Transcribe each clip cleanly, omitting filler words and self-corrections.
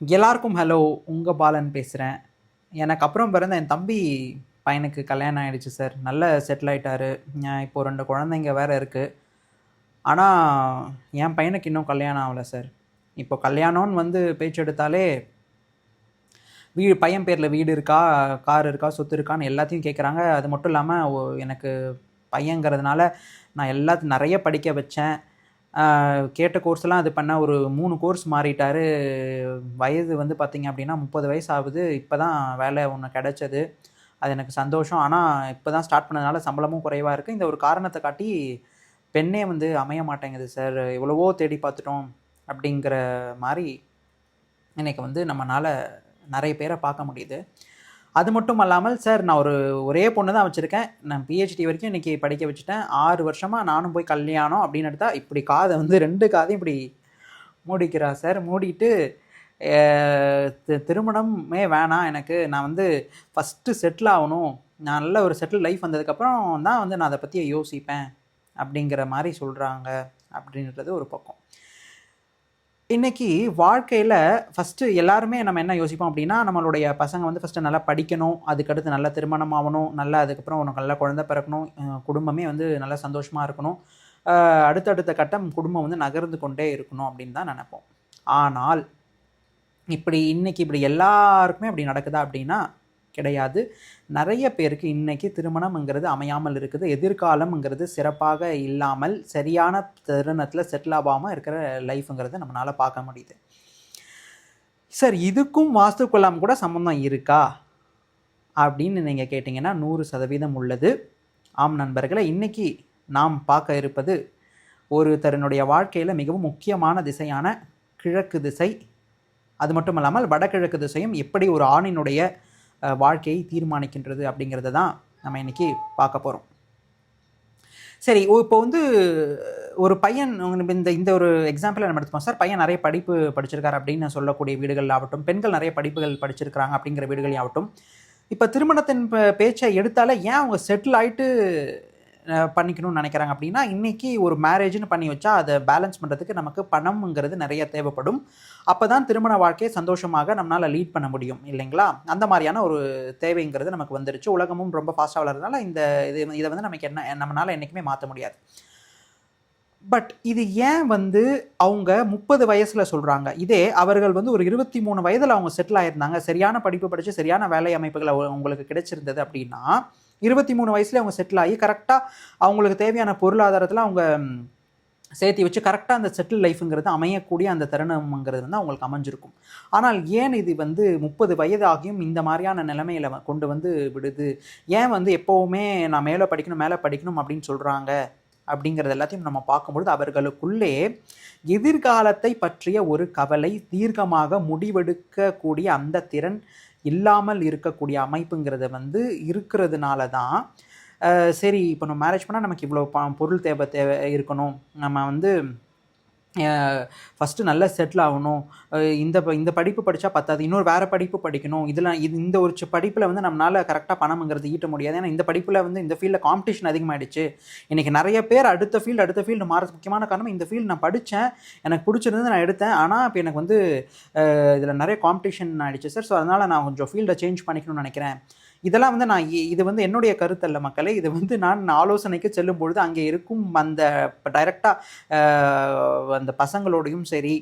எல்லாருக்கும் ஹலோ. உங்கள் பாலன் பேசுகிறேன். எனக்கு அப்புறம் பிறந்த என் தம்பி பையனுக்கு கல்யாணம் ஆகிடுச்சு சார். நல்ல செட்டில் ஆகிட்டாரு. இப்போது 2 குழந்தைங்க வேறு இருக்குது. ஆனால் என் பையனுக்கு இன்னும் கல்யாணம் ஆகலை சார். இப்போ கல்யாணம்னு வந்து பேச்சு எடுத்தாலே பையன் பேரில் வீடு இருக்கா, கார் இருக்கா, சொத்து இருக்கான்னு எல்லாத்தையும் கேட்குறாங்க. அது மட்டும் இல்லாமல் எனக்கு பையங்கிறதுனால நான் எல்லாத்தையும் நிறைய படிக்க வச்சேன். கேட்ட கோர்ஸ்லாம் அது பண்ண ஒரு 3 கோர்ஸ் மாறிட்டார். வயது வந்து பார்த்திங்க அப்படின்னா 30 வயசு ஆகுது. இப்போ தான் வேலை ஒன்று கிடச்சது. அது எனக்கு சந்தோஷம். ஆனால் இப்போ தான் ஸ்டார்ட் பண்ணதுனால சம்பளமும் குறைவாக இருக்குது. இந்த ஒரு காரணத்தை காட்டி பெண்ணே வந்து அமைய மாட்டேங்குது சார். எவ்வளவோ தேடி பார்த்துட்டோம் அப்படிங்கிற மாதிரி இன்றைக்கி வந்து நம்மளால் நிறைய பேரை பார்க்க முடியுது. அது மட்டும் அல்லாமல் சார், நான் ஒரே பொண்ணு தான் வச்சுருக்கேன். நான் பிஹெச்டி வரைக்கும் இன்றைக்கி படிக்க வச்சுட்டேன். 6 வருஷமாக நானும் போய் கல்யாணம் அப்படின்னு எடுத்தால் இப்படி காதை வந்து 2 காதையும் இப்படி மூடிக்கிறா சார். மூடிட்டு திருமணமே வேணாம் எனக்கு, நான் வந்து ஃபஸ்ட்டு செட்டில் ஆகணும், நல்ல ஒரு செட்டில் லைஃப் வந்ததுக்கப்புறம் தான் வந்து நான் அதை பற்றி யோசிப்பேன் அப்படிங்கிற மாதிரி சொல்கிறாங்க. அப்படின்றது ஒரு பக்கம். இன்றைக்கி வாழ்க்கையில் ஃபஸ்ட்டு எல்லாருமே நம்ம என்ன யோசிப்போம் அப்படின்னா, நம்மளுடைய பசங்க வந்து ஃபஸ்ட்டு நல்லா படிக்கணும், அதுக்கடுத்து நல்லா திருமணம் ஆகணும், நல்லா அதுக்கப்புறம் உனக்கு நல்லா குழந்தை பிறக்கணும், குடும்பமே வந்து நல்லா சந்தோஷமாக இருக்கணும், அடுத்தடுத்த கட்டம் குடும்பம் வந்து நகர்ந்து கொண்டே இருக்கணும் அப்படின்னு தான் நினைப்போம். ஆனால் இன்றைக்கி இப்படி எல்லாருக்குமே அப்படி நடக்குதா அப்படின்னா கிடையாது. நிறைய பேருக்கு இன்றைக்கி திருமணம்ங்கிறது அமையாமல் இருக்குது. எதிர்காலம்ங்கிறது சிறப்பாக இல்லாமல் சரியான தருணத்தில் செட்டில் ஆகாமல் இருக்கிற லைஃப்ங்கிறத நம்மளால் பார்க்க முடியுது. சார், இதுக்கும் வாஸ்துக்கொல்லாம் கூட சம்மந்தம் இருக்கா அப்படின்னு நீங்கள் கேட்டிங்கன்னா 100% உள்ளது. ஆம் நண்பர்களே, இன்றைக்கி நாம் பார்க்க இருப்பது ஒருத்தருடைய வாழ்க்கையில் மிகவும் முக்கியமான திசையான கிழக்கு திசை. அது மட்டும் இல்லாமல் வடகிழக்கு திசையும் எப்படி ஒரு ஆணினுடைய வாழ்க்கையை தீர்மானிக்கின்றது அப்படிங்கிறத தான் நம்ம இன்றைக்கி பார்க்க போகிறோம். சரி, இப்போ வந்து ஒரு பையன் இந்த ஒரு எக்ஸாம்பிளை நம்ம எடுத்துப்போம் சார். பையன் நிறைய படிப்பு படிச்சிருக்காரு அப்படின்னு சொல்லக்கூடிய வீடுகள் ஆகட்டும், பெண்கள் நிறைய படிப்புகள் படிச்சிருக்கிறாங்க அப்படிங்கிற வீடுகளே ஆகட்டும், இப்போ திருமணத்தின் பேச்சை எடுத்தாலே ஏன் அவங்க செட்டில் ஆகிட்டு பண்ணிக்கணும்னு நினைக்கிறாங்க அப்படின்னா, இன்றைக்கி ஒரு மேரேஜ்னு பண்ணி வச்சா அதை பேலன்ஸ் பண்ணுறதுக்கு நமக்கு பணம்ங்கிறது நிறைய தேவைப்படும். அப்போ தான் திருமண வாழ்க்கையை சந்தோஷமாக நம்மளால் லீட் பண்ண முடியும் இல்லைங்களா? அந்த மாதிரியான ஒரு தேவைங்கிறது நமக்கு வந்துருச்சு. உலகமும் ரொம்ப ஃபாஸ்ட்டாக வளர்றதுனால இதை வந்து நமக்கு நம்மளால் என்றைக்குமே மாற்ற முடியாது. பட் இது ஏன் வந்து அவங்க 30 வயசில் சொல்கிறாங்க? இதே அவர்கள் வந்து ஒரு 23 வயதில் அவங்க செட்டில் ஆகியிருந்தாங்க, சரியான படிப்பு படித்து சரியான வேலை அமைப்புகள் அவங்களுக்கு கிடைச்சிருந்தது அப்படின்னா, 23 வயசுலேயே அவங்க செட்டில் ஆகி கரெக்டாக அவங்களுக்கு தேவையான பொருளாதாரத்தில் அவங்க சேர்த்து வச்சு கரெக்டாக அந்த செட்டில் லைஃபுங்கிறது அமையக்கூடிய அந்த தருணம்ங்கிறது வந்து அவங்களுக்கு அமைஞ்சிருக்கும். ஆனால் ஏன் இது வந்து 30 வயது ஆகியும் இந்த மாதிரியான நிலைமையில் கொண்டு வந்து விடுது? ஏன் வந்து எப்போவுமே நான் மேலே படிக்கணும் அப்படின்னு சொல்கிறாங்க அப்படிங்கிறது எல்லாத்தையும் நம்ம பார்க்கும்பொழுது அவர்களுக்குள்ளே எதிர்காலத்தை பற்றிய ஒரு கவலை, தீர்க்கமாக முடிவெடுக்கக்கூடிய அந்த திறன் இல்லாமல் இருக்கக்கூடிய அமைப்புங்கிறத வந்து இருக்கிறதுனால தான் சரி, இப்போ நம்ம மேரேஜ் பண்ணால் நமக்கு இவ்வளோ பொருள் தேவை இருக்கணும், நம்ம வந்து ஃபஸ்ட்டு நல்லா செட்டில் ஆகணும், இந்த படிப்பு படித்தா பத்தாது, இன்னொரு வேறு படிப்பு படிக்கணும், இந்த ஒரு படிப்பில் வந்து நம்மளால் கரெக்டாக பணம்ங்கிறது ஈட்ட முடியாது. ஏன்னா இந்த படிப்பில் வந்து இந்த ஃபீல்டில் காம்படிஷன் அதிகமாகிடுச்சு. இன்றைக்கி நிறைய பேர் அடுத்த ஃபீல்டு மாறது முக்கியமான காரணம் இந்த ஃபீல்டு நான் படித்தேன், எனக்கு பிடிச்சிருந்து நான் எடுத்தேன், ஆனால் இப்போ எனக்கு வந்து இதில் நிறைய காம்படிஷன் ஆகிடுச்சு சார். ஸோ அதனால் நான் கொஞ்சம் ஃபீல்டை சேஞ்ச் பண்ணிக்கணும்னு நினைக்கிறேன். இதெல்லாம் வந்து இது வந்து என்னுடைய கருத்தல்ல மக்களே. இது வந்து நான் ஆலோசனைக்கு செல்லும் பொழுது அங்கே இருக்கும் அந்த டைரெக்டாக அந்த பசங்களோடையும் சரி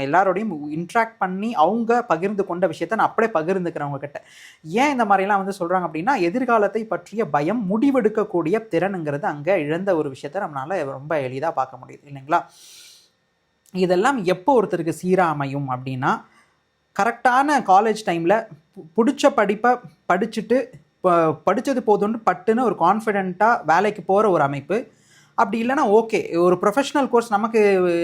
எல்லாரோடையும் இன்ட்ராக்ட் பண்ணி அவங்க பகிர்ந்து கொண்ட விஷயத்த நான் அப்படியே பகிர்ந்துக்கிறவங்க கிட்ட. ஏன் இந்த மாதிரிலாம் வந்து சொல்கிறாங்க அப்படின்னா, எதிர்காலத்தை பற்றிய பயம், முடிவெடுக்கக்கூடிய திறனுங்கிறது அங்கே இழந்த ஒரு விஷயத்த நம்மளால் ரொம்ப எளிதாக பார்க்க முடியுது இல்லைங்களா? இதெல்லாம் எப்போ ஒருத்தருக்கு சீராக அமையும் அப்படின்னா, கரெக்டான காலேஜ் டைமில் பிடிச்ச படிப்பை படிச்சுட்டு படித்தது போதும்னு பட்டுன்னு ஒரு கான்ஃபிடெண்ட்டாக வேலைக்கு போகிற ஒரு அமைப்பு. அப்படி இல்லைனா ஓகே, ஒரு ப்ரொஃபஷனல் கோர்ஸ்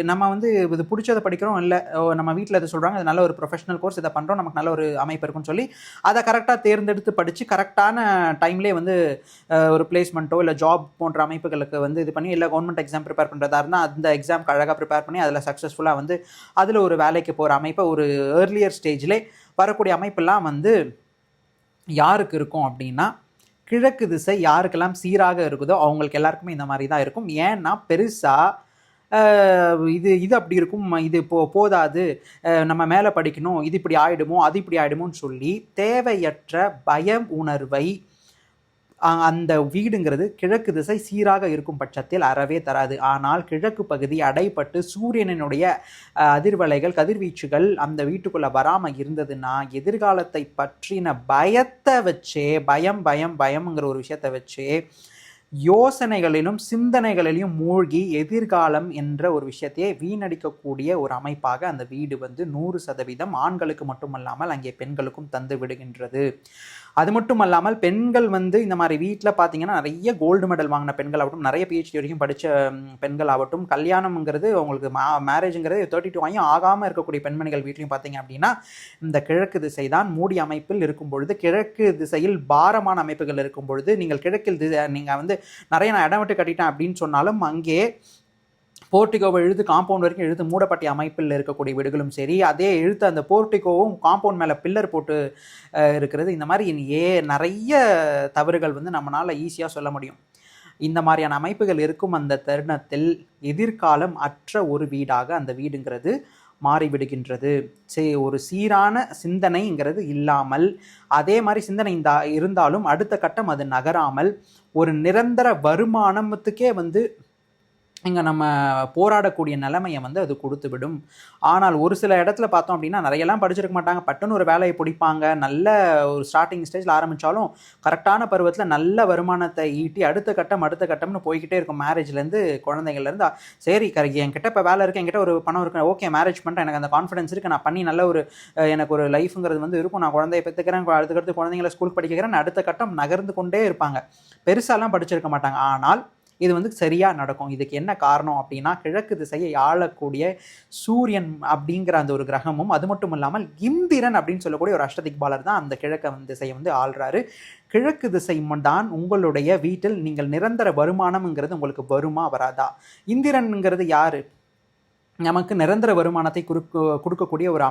நம்ம வந்து இது பிடிச்சதை படிக்கிறோம், இல்லை நம்ம வீட்டில் இதை சொல்கிறாங்க, இது நல்ல ஒரு ப்ரொஃபஷனல் கோர்ஸ், இதை பண்ணுறோம், நமக்கு நல்ல ஒரு அமைப்பு இருக்குன்னு சொல்லி அதை கரெக்டாக தேர்ந்தெடுத்து படித்து கரெக்டான டைம்லேயே வந்து ஒரு பிளேஸ்மெண்ட்டோ இல்லை ஜாப் போன்ற அமைப்புகளுக்கு வந்து இது பண்ணி, இல்லை கவர்மெண்ட் எக்ஸாம் ப்ரிப்பேர் பண்ணுறதா இருந்தால் அந்த எக்ஸாம்க்கு அழகாக ப்ரிப்பேர் பண்ணி அதில் சக்ஸஸ்ஃபுல்லாக வந்து அதில் ஒரு வேலைக்கு போகிற அமைப்பை ஒரு ஏர்லியர் ஸ்டேஜ்லே வரக்கூடிய அமைப்பெல்லாம் வந்து யாருக்கு இருக்கும் அப்படின்னா, கிழக்கு திசை யாருக்கெல்லாம் சீராக இருக்குதோ அவங்களுக்கு எல்லாருக்குமே இந்த மாதிரி தான் இருக்கும். ஏன்னா பெருசாக இது இது அப்படி இருக்கும், இது போதாது, நம்ம மேலே படிக்கணும், இது இப்படி ஆகிடுமோ அது இப்படி ஆகிடுமோன்னு சொல்லி தேவையற்ற பயம் உணர்வை அந்த வீடுங்கிறது கிழக்கு திசை சீராக இருக்கும் பட்சத்தில் அறவே தராது. ஆனால் கிழக்கு பகுதி அடைப்பட்டு சூரியனினுடைய அதிர்வலைகள் கதிர்வீச்சுகள் அந்த வீட்டுக்குள்ளே வராமல் இருந்ததுன்னா எதிர்காலத்தை பற்றின பயத்தை வச்சே பயம்ங்கிற ஒரு விஷயத்தை வச்சே யோசனைகளிலும் சிந்தனைகளிலும் மூழ்கி எதிர்காலம் என்ற ஒரு விஷயத்தையே வீணடிக்கக்கூடிய ஒரு அமைப்பாக அந்த வீடு 100% ஆண்களுக்கு மட்டுமல்லாமல் அங்கே பெண்களுக்கும் தந்து விடுகின்றது. அது மட்டும் அல்லாமல் பெண்கள் இந்த மாதிரி வீட்டில் பார்த்தீங்கன்னா நிறைய கோல்டு மெடல் வாங்கின பெண்கள் ஆகட்டும், நிறைய PhD வரைக்கும் படித்த பெண்கள் ஆகட்டும், கல்யாணம்ங்கிறது அவங்களுக்கு மேரேஜுங்கிறது 32 ஆகியும் ஆகாமல் இருக்கக்கூடிய பெண்மணிகள் வீட்லையும் பார்த்தீங்க அப்படின்னா இந்த கிழக்கு திசை தான் மூடி அமைப்பில் இருக்கும் பொழுது, கிழக்கு திசையில் பாரமான அமைப்புகள் இருக்கும் பொழுது, நீங்கள் கிழக்கில் நீங்கள் நிறைய நான் இடம் விட்டு கட்டிட்டேன் அப்படின்னு சொன்னாலும் அங்கே போர்ட்டிகோவை இழுத்து காம்பவுண்ட் வரைக்கும் இழுத்து மூடப்பட்ட அமைப்பில் இருக்கக்கூடிய வீடுகளும் சரி, அதே இழுத்து அந்த போர்ட்டிகோவும் காம்பவுண்ட் மேலே பில்லர் போட்டு இருக்கிறது, இந்த மாதிரி நிறைய தவறுகள் நம்மளால் ஈஸியாக சொல்ல முடியும். இந்த மாதிரியான அமைப்புகள் இருக்கும் அந்த தருணத்தில் எதிர்காலம் அற்ற ஒரு வீடாக அந்த வீடுங்கிறது மாறிவிடுகின்றது. ஒரு சீரான சிந்தனைங்கிறது இல்லாமல், அதே மாதிரி சிந்தனை இருந்தாலும் அடுத்த கட்டம் அது நகராமல் ஒரு நிரந்தர வருமானத்துக்கே இங்கே நம்ம போராடக்கூடிய நிலைமையை அது கொடுத்து விடும். ஆனால் ஒரு சில இடத்துல பார்த்தோம் அப்படின்னா நிறையெல்லாம் படிச்சிருக்க மாட்டாங்க, பட்டுன்னு ஒரு வேலையை பிடிப்பாங்க, நல்ல ஒரு ஸ்டார்டிங் ஸ்டேஜில் ஆரம்பித்தாலும் கரெக்டான பருவத்தில் நல்ல வருமானத்தை ஈட்டி அடுத்த கட்டம்னு போய்கிட்டே இருக்கும். மேரேஜ்லேருந்து குழந்தைங்கள்லேருந்து சரி என்கிட்ட இப்போ வேலை இருக்குது, என்கிட்ட ஒரு பணம் இருக்குது, ஓகே மேரேஜ் பண்ணுறேன், எனக்கு அந்த கான்ஃபிடன்ஸ் இருக்குது, நான் பண்ணி நல்ல ஒரு எனக்கு ஒரு லைஃபுங்கிறது இருக்கும், நான் குழந்தைய பெற்றுக்கிறேன், அடுத்தடுத்து குழந்தைங்களை ஸ்கூலுக்கு படிக்கிறேன், அடுத்த கட்டம் நகர்ந்து கொண்டே இருப்பாங்க. பெருசாலாம் படிச்சிருக்க மாட்டாங்க. ஆனால் இது சரியாக நடக்கும். இதுக்கு என்ன காரணம் அப்படின்னா கிழக்கு திசையை ஆளக்கூடிய சூரியன் அப்படிங்கிற அந்த ஒரு கிரகமும், அது மட்டும் இல்லாமல் இந்திரன் அப்படின்னு சொல்லக்கூடிய ஒரு அஷ்டதிக்பாலர் தான் அந்த கிழக்கு திசையை ஆள்றாரு. கிழக்கு திசை தான் உங்களுடைய வீட்டில் நீங்கள் நிரந்தர வருமானம்ங்கிறது உங்களுக்கு வருமா வராதா? இந்திரன்ங்கிறது யாரு? நமக்கு நிரந்தர வருமானத்தை கொடுக்கக்கூடிய ஒரு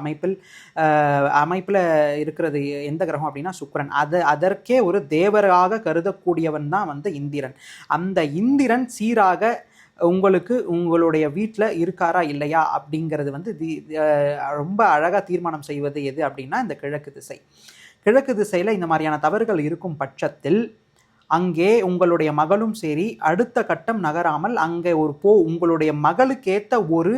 அமைப்பில் இருக்கிறது எந்த கிரகம் அப்படின்னா சுக்கிரன். அதற்கே ஒரு தேவராக கருதக்கூடியவன் தான் இந்திரன். அந்த இந்திரன் சீராக உங்களுக்கு உங்களுடைய வீட்டில் இருக்காரா இல்லையா அப்படிங்கிறது ரொம்ப அழகாக தீர்மானம் செய்வது எது அப்படின்னா இந்த கிழக்கு திசை. கிழக்கு திசையில் இந்த மாதிரியான தவறுகள் இருக்கும் பட்சத்தில் அங்கே உங்களுடைய மகளும் சரி அடுத்த கட்டம் நகராமல் அங்கே உங்களுடைய மகளுக்கேற்ற ஒரு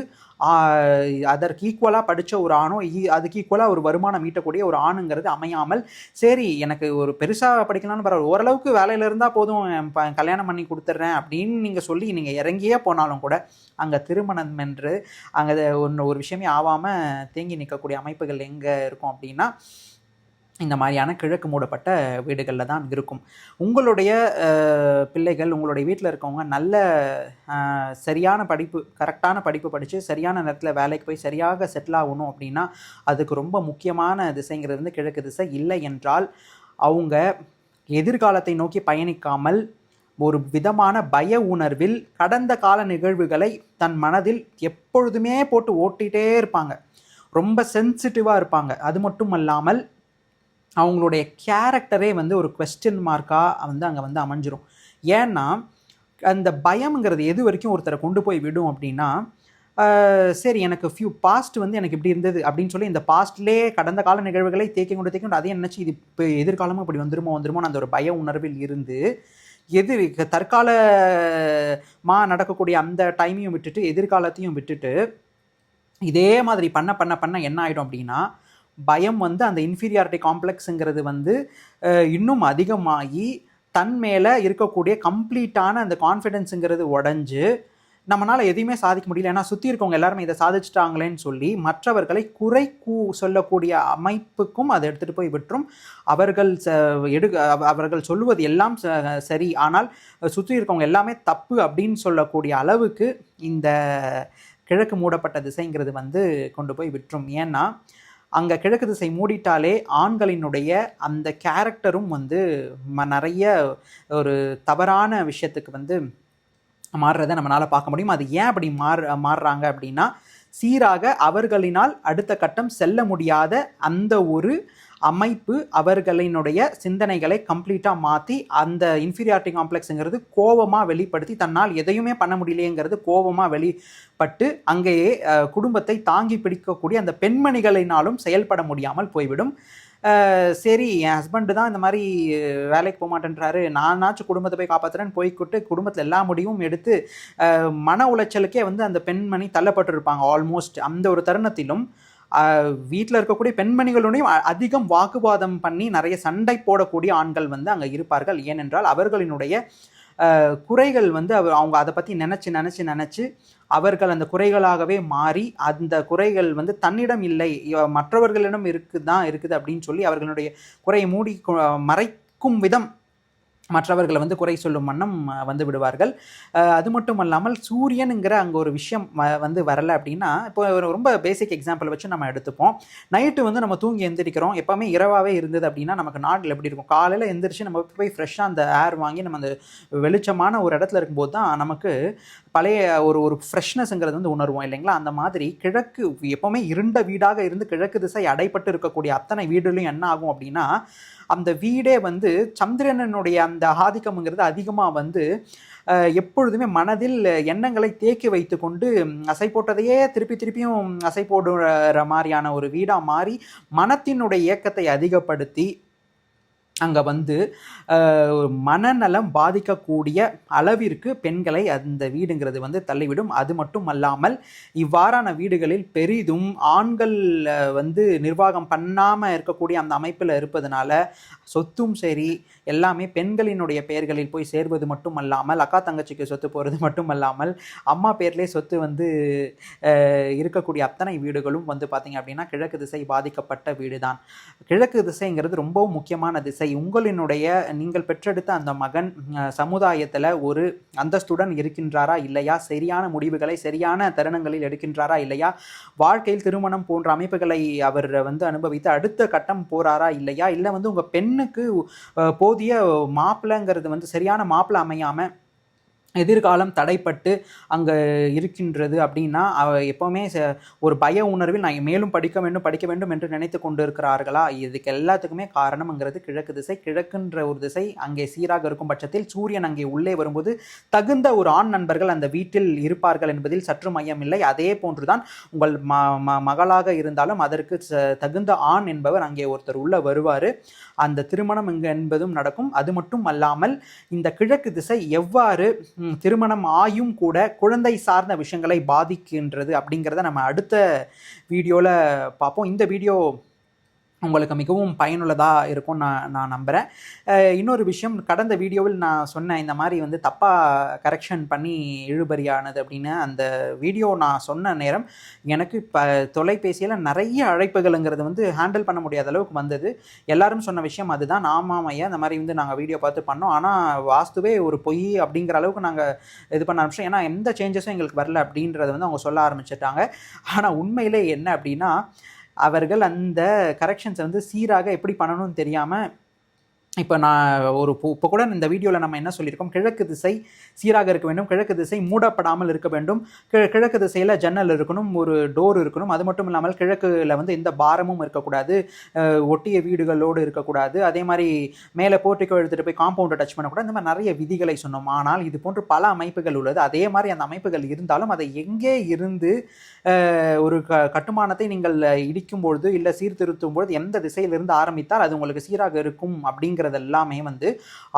அதற்கு ஈக்குவலாக படித்த ஒரு ஆணோ அதுக்கு ஈக்குவலாக ஒரு வருமானம் ஈட்டக்கூடிய ஒரு ஆணுங்கிறது அமையாமல், சரி எனக்கு ஒரு பெருசாக படிக்கலாம்னு பரவாயில்ல, ஓரளவுக்கு வேலையில் இருந்தால் போதும், கல்யாணம் பண்ணி கொடுத்துட்றேன் அப்படின்னு நீங்கள் சொல்லி நீங்கள் இறங்கியே போனாலும் கூட அங்கே திருமணம் என்று அங்கே ஒரு விஷயமே ஆகாமல் தேங்கி நிற்கக்கூடிய அமைப்புகள் எங்கே இருக்கும் அப்படின்னா இந்த மாதிரியான கிழக்கு மூடப்பட்ட வீடுகளில் தான் இருக்கும். உங்களுடைய பிள்ளைகள் உங்களுடைய வீட்டில் இருக்கவங்க நல்ல சரியான படிப்பு கரெக்டான படிப்பு படித்து சரியான நேரத்தில் வேலைக்கு போய் சரியாக செட்டில் ஆகணும் அப்படின்னா அதுக்கு ரொம்ப முக்கியமான திசைங்கிறது கிழக்கு திசை. இல்லை என்றால் அவங்க எதிர்காலத்தை நோக்கி பயணிக்காமல் ஒரு விதமான பய உணர்வில் கடந்த கால நிகழ்வுகளை தன் மனதில் எப்பொழுதுமே போட்டு ஓட்டிகிட்டே இருப்பாங்க. ரொம்ப சென்சிட்டிவாக இருப்பாங்க. அது மட்டும் அல்லாமல் அவங்களுடைய கேரக்டரே ஒரு குவெஸ்டின் மார்க்காக அங்கே அமைஞ்சிரும். ஏன்னா அந்த பயம்ங்கிறது எது வரைக்கும் ஒருத்தரை கொண்டு போய் விடும் அப்படின்னா, சரி எனக்கு பாஸ்ட் எனக்கு இப்படி இருந்தது அப்படின்னு சொல்லி இந்த பாஸ்ட்லேயே கடந்த கால நிகழ்வுகளை தேக்கி கொண்டு அதே நினச்சி இது இப்போ எதிர்காலமும் இப்படி வந்துருமோன்னு அந்த ஒரு பய உணர்வில் இருந்து தற்காலமாக நடக்கக்கூடிய அந்த டைமையும் விட்டுட்டு எதிர்காலத்தையும் விட்டுட்டு இதே மாதிரி பண்ண என்ன ஆகிடும் அப்படின்னா பயம் அந்த இன்ஃபீரியாரிட்டி காம்ப்ளெக்ஸுங்கிறது இன்னும் அதிகமாகி தன் மேலே இருக்கக்கூடிய கம்ப்ளீட்டான அந்த கான்ஃபிடென்ஸுங்கிறது உடஞ்சி நம்மளால் எதையுமே சாதிக்க முடியல, ஏன்னா சுற்றி இருக்கவங்க எல்லாருமே இதை சாதிச்சிட்டாங்களேன்னு சொல்லி மற்றவர்களை சொல்லக்கூடிய அமைப்புக்கும் அதை எடுத்துகிட்டு போய் விட்டுரும். அவர்கள் சொல்லுவது எல்லாம் சரி, ஆனால் சுற்றி இருக்கவங்க எல்லாமே தப்பு அப்படின்னு சொல்லக்கூடிய அளவுக்கு இந்த கிழக்கு மூடப்பட்ட திசைங்கிறது கொண்டு போய் விட்டுரும். ஏன்னா அங்கே கிழக்கு திசை மூடிட்டாலே ஆண்களினுடைய அந்த கேரக்டரும் நிறைய ஒரு தவறான விஷயத்துக்கு மாறுறதை நம்மளால் பார்க்க முடியும். அது ஏன் அப்படி மாறுறாங்க அப்படின்னா சீராக அவர்களினால் அடுத்த கட்டம் செல்ல முடியாத அந்த ஒரு அமைப்பு அவர்களினுடைய சிந்தனைகளை கம்ப்ளீட்டாக மாற்றி அந்த இன்ஃபீரியாரிட்டி காம்ப்ளெக்ஸுங்கிறது கோபமாக வெளிப்படுத்தி தன்னால் எதையுமே பண்ண முடியலையேங்கிறது கோபமாக வெளிப்பட்டு அங்கேயே குடும்பத்தை தாங்கி பிடிக்கக்கூடிய அந்த பெண்மணிகளினாலும் செயல்பட முடியாமல் போய்விடும். சரி, என் ஹஸ்பண்டு தான் இந்த மாதிரி வேலைக்கு போக மாட்டேன்றாரு, நானாச்சும் குடும்பத்தை போய் காப்பாற்றுறேன்னு போய்கிட்டு குடும்பத்தில் எல்லா முடிவும் எடுத்து மன உளைச்சலுக்கே வந்து அந்த பெண்மணி தள்ளப்பட்டிருப்பாங்க. ஆல்மோஸ்ட் அந்த ஒரு தருணத்திலும் வீட்டில் இருக்கக்கூடிய பெண்மணிகளுடையும் அதிகம் வாக்குவாதம் பண்ணி நிறைய சண்டை போடக்கூடிய ஆண்கள் வந்து அங்கே இருப்பார்கள். ஏனென்றால் அவர்களினுடைய குறைகள் வந்து அவங்க அதை பற்றி நினச்சி அவர்கள் அந்த குறைகளாகவே மாறி அந்த குறைகள் வந்து தன்னிடம் இல்லை மற்றவர்களிடம் இருக்குது அப்படின்னு சொல்லி அவர்களுடைய குறையை மறைக்கும் விதம் மற்றவர்களை வந்து குறை சொல்லும் வண்ணம் வந்து விடுவார்கள். அது மட்டும் இல்லாமல் சூரியனுங்கிற அங்கே ஒரு விஷயம் வந்து வரலை அப்படின்னா, இப்போ ரொம்ப பேசிக் எக்ஸாம்பிள் வச்சு நம்ம எடுத்துப்போம். நைட்டு வந்து நம்ம தூங்கி எந்திரிக்கிறோம், எப்போவுமே இரவாகவே இருந்தது அப்படின்னா நமக்கு நாட்டில் எப்படி இருக்கும், காலையில் எந்திரிச்சு நம்ம போய் ஃப்ரெஷ்ஷாக அந்த ஏர் வாங்கி நம்ம அந்த வெளிச்சமான ஒரு இடத்துல இருக்கும்போது தான் நமக்கு பழைய ஒரு ஃப்ரெஷ்னஸ்ங்கிறது வந்து உணர்வோம் இல்லைங்களா. அந்த மாதிரி கிழக்கு எப்போவுமே இருண்ட வீடாக இருந்து கிழக்கு திசை அடைப்பட்டு இருக்கக்கூடிய அத்தனை வீடுலையும் என்ன ஆகும் அப்படின்னா, அந்த வீடே வந்து சந்திரனுடைய அந்த ஆதிக்கம்ங்கிறது அதிகமாக வந்து எப்பொழுதுமே மனதில் எண்ணங்களை தேக்கி வைத்து கொண்டு அசை போட்டதையே திருப்பியும் அசை போடுற மாதிரியான ஒரு வீடாக மாறி மனத்தினுடைய இயக்கத்தை அதிகப்படுத்தி அங்கே வந்து மனநலம் பாதிக்கக்கூடிய அளவிற்கு பெண்களை அந்த வீடுங்கிறது வந்து தள்ளிவிடும். அது மட்டும் அல்லாமல் இவ்வாறான வீடுகளில் பெரிதும் ஆண்கள் வந்து நிர்வாகம் பண்ணாமல் இருக்கக்கூடிய அந்த அமைப்பில் இருப்பதனால சொத்தும் சரி எல்லாமே பெண்களினுடைய பெயர்களில் போய் சேர்வது மட்டும் அல்லாமல், அக்கா தங்கச்சிக்கு சொத்து போகிறது மட்டும் அல்லாமல், அம்மா பேர்லேயே சொத்து வந்து இருக்கக்கூடிய அத்தனை வீடுகளும் வந்து பார்த்திங்க அப்படின்னா கிழக்கு திசை பாதிக்கப்பட்ட வீடு தான். கிழக்கு திசைங்கிறது ரொம்பவும் முக்கியமான திசை. உங்களினுடைய நீங்கள் பெற்றெடுத்த அந்த மகன் சமுதாயத்தில் ஒரு அந்தஸ்துடன் இருக்கின்றாரா இல்லையா, சரியான முடிவுகளை சரியான தருணங்களில் எடுக்கின்றாரா இல்லையா, வாழ்க்கையில் திருமணம் போன்ற அமைப்புகளை அவர் வந்து அனுபவித்து அடுத்த கட்டம் போறாரா இல்லையா, இல்லை வந்து உங்கள் பெண்ணுக்கு போதிய மாப்பிள்ளைங்கிறது வந்து சரியான மாப்பிள்ளை அமையாமல் எதிர்காலம் தடைப்பட்டு அங்கே இருக்கின்றது அப்படின்னா எப்போவுமே ஒரு பய உணர்வில் நான் மேலும் படிக்க வேண்டும் என்று நினைத்து கொண்டு இருக்கிறார்களா. இதுக்கு எல்லாத்துக்குமே காரணம்ங்கிறது கிழக்கு திசை. கிழக்குன்ற ஒரு திசை அங்கே சீராக இருக்கும் பட்சத்தில் சூரியன் அங்கே உள்ளே வரும்போது தகுந்த ஒரு ஆண் நண்பர்கள் அந்த வீட்டில் இருப்பார்கள் என்பதில் சற்று மையமில்லை. அதே போன்றுதான் உங்கள் மகளாக இருந்தாலும் அதற்கு தகுந்த ஆண் என்பவர் அங்கே ஒருத்தர் உள்ள வருவார். அந்த திருமணம் இங்கு என்பதும் நடக்கும். அது மட்டும் அல்லாமல் இந்த கிழக்கு திசை எவ்வாறு திருமணம் ஆயும் கூட குழந்தை சார்ந்த விஷயங்களை பாதிக்கின்றது அப்படிங்கிறத நம்ம அடுத்த வீடியோவில் பார்ப்போம். இந்த வீடியோ உங்களுக்கு மிகவும் பயனுள்ளதாக இருக்கும் நான் நம்புகிறேன். இன்னொரு விஷயம், கடந்த வீடியோவில் நான் சொன்னேன் இந்த மாதிரி வந்து தப்பாக கரெக்ஷன் பண்ணி இழுபறியானது அப்படின்னு. அந்த வீடியோ நான் சொன்ன நேரம் எனக்கு தொலைபேசியில் நிறைய அழைப்புகள்ங்கிறது வந்து ஹேண்டில் பண்ண முடியாத அளவுக்கு வந்தது. எல்லாரும் சொன்ன விஷயம் அதுதான், ஆமாம் ஐயா இந்த மாதிரி வந்து நாங்கள் வீடியோ பார்த்து பண்ணோம், ஆனால் வாஸ்துவே ஒரு பொய் அப்படிங்கிற அளவுக்கு நாங்கள் இது பண்ண ஆரம்பிச்சோம், ஏன்னா எந்த சேஞ்சஸும் எங்களுக்கு வரல அப்படின்றத வந்து அவங்க சொல்ல ஆரம்பிச்சிட்டாங்க. ஆனால் உண்மையிலே என்ன அப்படின்னா, அவர்கள் அந்த கரெக்ஷன்ஸை வந்து சீராக எப்படி பண்ணணும்னு தெரியாமல் இப்போ நான் இப்போ கூட இந்த வீடியோவில் நம்ம என்ன சொல்லியிருக்கோம், கிழக்கு திசை சீராக இருக்க வேண்டும், கிழக்கு திசை மூடப்படாமல் இருக்க வேண்டும், கிழக்கு திசையில் ஜன்னல் இருக்கணும், ஒரு டோர் இருக்கணும். அது மட்டும் இல்லாமல் கிழக்குல வந்து எந்த பாரமும் இருக்கக்கூடாது, ஒட்டிய வீடுகளோடு இருக்கக்கூடாது, அதே மாதிரி மேலே போர்ட்டிக்கோ எடுத்துகிட்டு போய் காம்பவுண்டை டச் பண்ணக்கூடாது. இந்த மாதிரி நிறைய விதிகளை சொன்னோம். ஆனால் இது போன்று பல அமைப்புகள் உள்ளது. அதே மாதிரி அந்த அமைப்புகள் இருந்தாலும் அதை எங்கே இருந்து ஒரு கட்டுமானத்தை நீங்கள் இடிக்கும் பொழுது இல்லை சீர்திருத்தும் பொழுது எந்த திசையிலிருந்து ஆரம்பித்தால் அது உங்களுக்கு சீராக இருக்கும் அப்படிங்கிறது எல்லாமே வந்து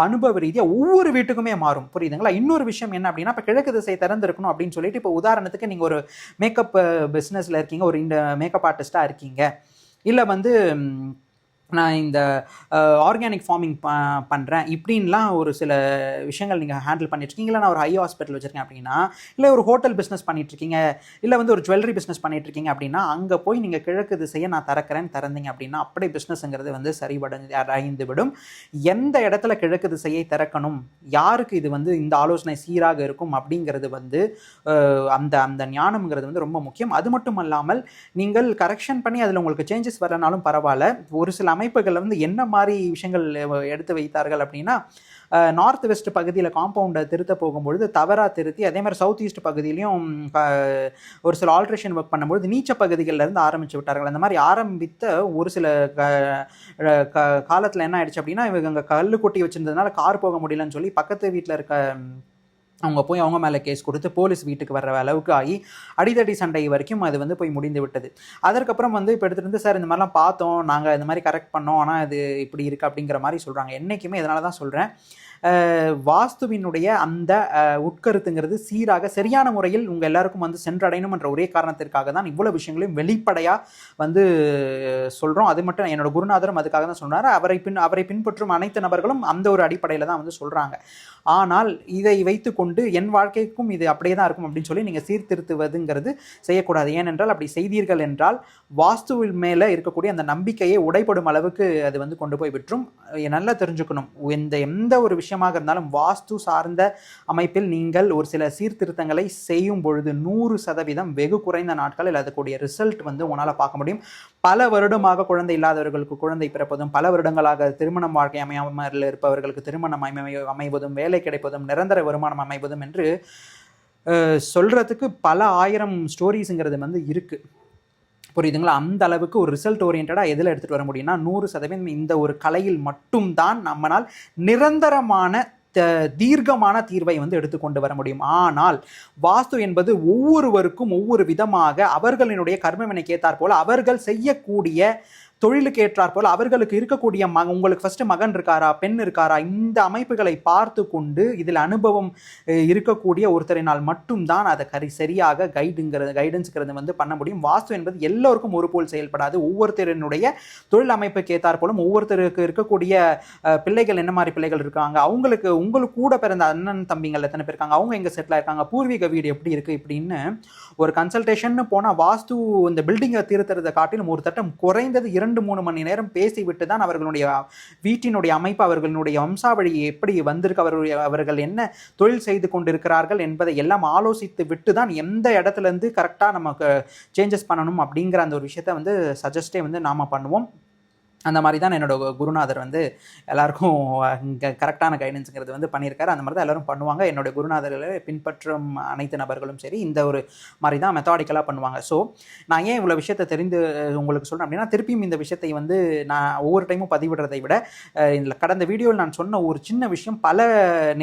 அனுபவ ரீதியாக ஒவ்வொரு வீட்டுக்குமே மாறும். புரியுதுங்களா? இன்னொரு விஷயம் என்ன அப்படின்னா, இப்போ கிழக்கு திசை திறந்திருக்கணும் அப்படின்னு சொல்லிட்டு, இப்போ உதாரணத்துக்கு நீங்கள் ஒரு மேக்கப் பிஸ்னஸில் இருக்கீங்க, ஒரு இந்த மேக்கப் ஆர்டிஸ்டாக இருக்கீங்க, இல்லை வந்து நான் இந்த ஆர்கானிக் ஃபார்மிங் பண்ணுறேன் இப்படின்லாம் ஒரு சில விஷயங்கள் நீங்கள் ஹேண்டில் பண்ணிட்டுருக்கீங்க, இல்லை நான் ஒரு ஹை ஹாஸ்பிட்டல் வச்சுருக்கேன் அப்படின்னா, இல்லை ஒரு ஹோட்டல் பிஸ்னஸ் பண்ணிகிட்ருக்கீங்க, இல்லை வந்து ஒரு ஜுவல்லரி பிஸ்னஸ் பண்ணிகிட்ருக்கீங்க அப்படின்னா, அங்கே போய் நீங்கள் கிழக்கு திசையை நான் திறந்தீங்க அப்படின்னா அப்படியே பிஸ்னஸ்ங்கிறது வந்து சரிவடைந்து விடும். எந்த இடத்துல கிழக்கு திசையை திறக்கணும், யாருக்கு இது வந்து இந்த ஆலோசனை சீராக இருக்கும் அப்படிங்கிறது வந்து அந்த அந்த ஞானம்ங்கிறது வந்து ரொம்ப முக்கியம். அது மட்டும் அல்லாமல் நீங்கள் கரெக்ஷன் பண்ணி அதில் உங்களுக்கு சேஞ்சஸ் வரனாலும் பரவாயில்ல, ஒரு சில அமைப்புகளில் வந்து என்ன மாதிரி விஷயங்கள் எடுத்து வைத்தார்கள் அப்படின்னா, நார்த் வெஸ்ட் பகுதியில் காம்பவுண்டை திருத்த போகும்பொழுது தவறாக திருத்தி, அதே மாதிரி சவுத் ஈஸ்ட் பகுதியிலையும் ஒரு சில ஆல்ட்ரேஷன் ஒர்க் பண்ணும்பொழுது நீச்ச பகுதிகளிலேருந்து ஆரம்பித்து விட்டார்கள். அந்த மாதிரி ஆரம்பித்த ஒரு சில காலத்தில் என்ன ஆயிடுச்சு அப்படின்னா, இவங்க அங்கே கல் கொட்டி வச்சுருந்ததுனால கார் போக முடியலன்னு சொல்லி பக்கத்து வீட்டில் இருக்க அவங்க போய் அவங்க மேலே கேஸ் கொடுத்து போலீஸ் வீட்டுக்கு வர்ற அளவுக்கு ஆகி அடிதடி சண்டை வரைக்கும் அது வந்து போய் முடிந்து விட்டது. அதற்கப்புறம் வந்து இப்போ எடுத்துகிட்டு சார் இந்த மாதிரிலாம் பார்த்தோம், நாங்கள் இந்த மாதிரி கரெக்ட் பண்ணோம், ஆனால் இது இப்படி இருக்குது அப்படிங்கிற மாதிரி சொல்கிறாங்க. என்றைக்குமே இதனால தான் சொல்கிறேன், வாஸ்துவினுடைய அந்த உட்கருத்துங்கிறது சீராக சரியான முறையில் உங்கள் எல்லாருக்கும் வந்து சென்றடையணும் என்ற ஒரே காரணத்திற்காக தான் இவ்வளோ விஷயங்களையும் வெளிப்படையாக வந்து சொல்கிறோம். அது மட்டும் என்னோட குருநாதரும் அதுக்காக தான் சொன்னார். அவரை பின்பற்றும் அனைத்து நபர்களும் அந்த ஒரு அடிப்படையில் தான் வந்து சொல்கிறாங்க. ஆனால் இதை வைத்துக்கொண்டு என் வாழ்க்கைக்கும் இது அப்படியே தான் இருக்கும் அப்படின்னு சொல்லி நீங்கள் சீர்திருத்துவதுங்கிறது செய்யக்கூடாது. ஏனென்றால் அப்படி செய்தீர்கள் என்றால் வாஸ்துவில் மேலே இருக்கக்கூடிய அந்த நம்பிக்கையை உடைப்படும் அளவுக்கு அது வந்து கொண்டு போய் விட்டுரும். நல்லா தெரிஞ்சுக்கணும், எந்த ஒரு விஷயமாக இருந்தாலும் வாஸ்து சார்ந்த அமைப்பில் நீங்கள் ஒரு சில சீர்திருத்தங்களை செய்யும் பொழுது 100% வெகு குறைந்த நாட்களில் அதுக்கூடிய ரிசல்ட் வந்து உங்களால் பார்க்க முடியும். பல வருடமாக குழந்தை இல்லாதவர்களுக்கு குழந்தை பிறப்பதும், பல வருடங்களாக திருமணம் வாழ்க்கை அமையாமல் இருப்பவர்களுக்கு திருமணம் அமைவதும், வேலை கிடைப்பதும், நிரந்தர வருமானம் அமைவதும் என்று சொல்கிறதுக்கு பல ஆயிரம் ஸ்டோரிஸுங்கிறது வந்து இருக்குது. புரியுதுங்களா? அந்த அளவுக்கு ஒரு ரிசல்ட் ஓரியன்டாக எதில் எடுத்துகிட்டு வர முடியும்னா 100% இந்த ஒரு கலையில் மட்டும்தான் நம்மளால் நிரந்தரமான தீர்க்கமான தீர்வை வந்து எடுத்துக்கொண்டு வர முடியும். ஆனால் வாஸ்து என்பது ஒவ்வொருவருக்கும் ஒவ்வொரு விதமாக அவர்களினுடைய கர்மவினைக்கு ஏற்றாற் போல அவர்கள் செய்யக்கூடிய தொழிலுக்கு ஏற்றாற் போல் அவர்களுக்கு இருக்கக்கூடிய உங்களுக்கு ஃபஸ்ட்டு மகன் இருக்காரா, பெண் இருக்காரா, இந்த அமைப்புகளை பார்த்து கொண்டு இதில் அனுபவம் இருக்கக்கூடிய ஒருத்தரினால் மட்டும்தான் அதை சரியாக கைடன்ஸுங்கிறது வந்து பண்ண முடியும். வாஸ்து என்பது எல்லோருக்கும் ஒரு போல் செயல்படாது. ஒவ்வொருத்தரினுடைய தொழில் அமைப்புக்கு ஏற்றாற் போலும் ஒவ்வொருத்தருக்கு இருக்கக்கூடிய பிள்ளைகள் என்ன மாதிரி பிள்ளைகள் இருக்காங்க, உங்களுக்கு கூட பிறந்த அண்ணன் தம்பிங்கள் எத்தனை பேர் இருக்காங்க, அவங்க எங்கே செட்டில் ஆயிருக்காங்க, பூர்வீக வீடு எப்படி இருக்குது இப்படின்னு ஒரு கன்சல்டேஷன் போனால் வாஸ்து இந்த பில்டிங்கை திருத்துறதை காட்டிலும் ஒரு தட்டம் குறைந்தது 2-3 மணி நேரம் பேசிவிட்டு தான் அவர்களுடைய வீட்டினுடைய அமைப்பு, அவர்களுடைய வம்சாவளி எப்படி வந்திருக்கு, அவர்கள் என்ன தொழில் செய்து கொண்டிருக்கிறார்கள் என்பதை எல்லாம் ஆலோசித்து விட்டு தான் எந்த இடத்துல இருந்து கரெக்டாக நமக்கு சேஞ்சஸ் பண்ணணும் அப்படிங்கிற அந்த ஒரு விஷயத்தை வந்து சஜஸ்டே வந்து நாம் பண்ணுவோம். அந்த மாதிரி தான் என்னோட குருநாதர் வந்து எல்லாருக்கும் இங்கே கரெக்டான கைடன்ஸுங்கிறது வந்து பண்ணியிருக்காரு. அந்த மாதிரி தான் எல்லோரும் பண்ணுவாங்க. என்னோட குருநாதர்களை பின்பற்றும் அனைத்து நபர்களும் சரி இந்த ஒரு மாதிரி தான் மெத்தாடிக்கலாக பண்ணுவாங்க. ஸோ நான் ஏன் இவ்வளோ விஷயத்தை தெரிந்து உங்களுக்கு சொல்கிறேன் அப்படின்னா, திருப்பியும் இந்த விஷயத்தை வந்து நான் ஒவ்வொரு டைமும் பதிவிடுறதை விட இதில் கடந்த வீடியோவில் நான் சொன்ன ஒரு சின்ன விஷயம் பல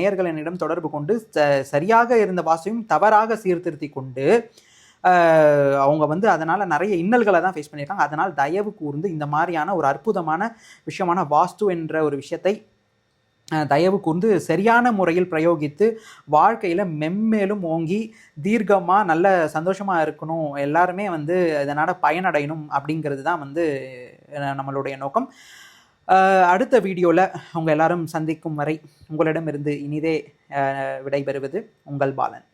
நேயர்கள் என்னிடம் தொடர்பு கொண்டு சரியாக இருந்த வாஸ்துவையும் தவறாக சீர்திருத்தி கொண்டு அவங்க வந்து அதனால் நிறைய இன்னல்களை தான் ஃபேஸ் பண்ணியிருக்காங்க. அதனால் தயவு கூர்ந்து இந்த மாதிரியான ஒரு அற்புதமான விஷயமான வாஸ்து என்ற ஒரு விஷயத்தை தயவு கூர்ந்து சரியான முறையில் பிரயோகித்து வாழ்க்கையில் மென்மேலும் ஓங்கி தீர்க்கமாக நல்ல சந்தோஷமாக இருக்கணும், எல்லாருமே வந்து இதனால் பயனடையணும் அப்படிங்கிறது தான் வந்து நம்மளுடைய நோக்கம். அடுத்த வீடியோவில் உங்கள் எல்லாரும் சந்திக்கும் வரை உங்களிடமிருந்து இனிதே விடைபெறுவது உங்கள் பாலன்.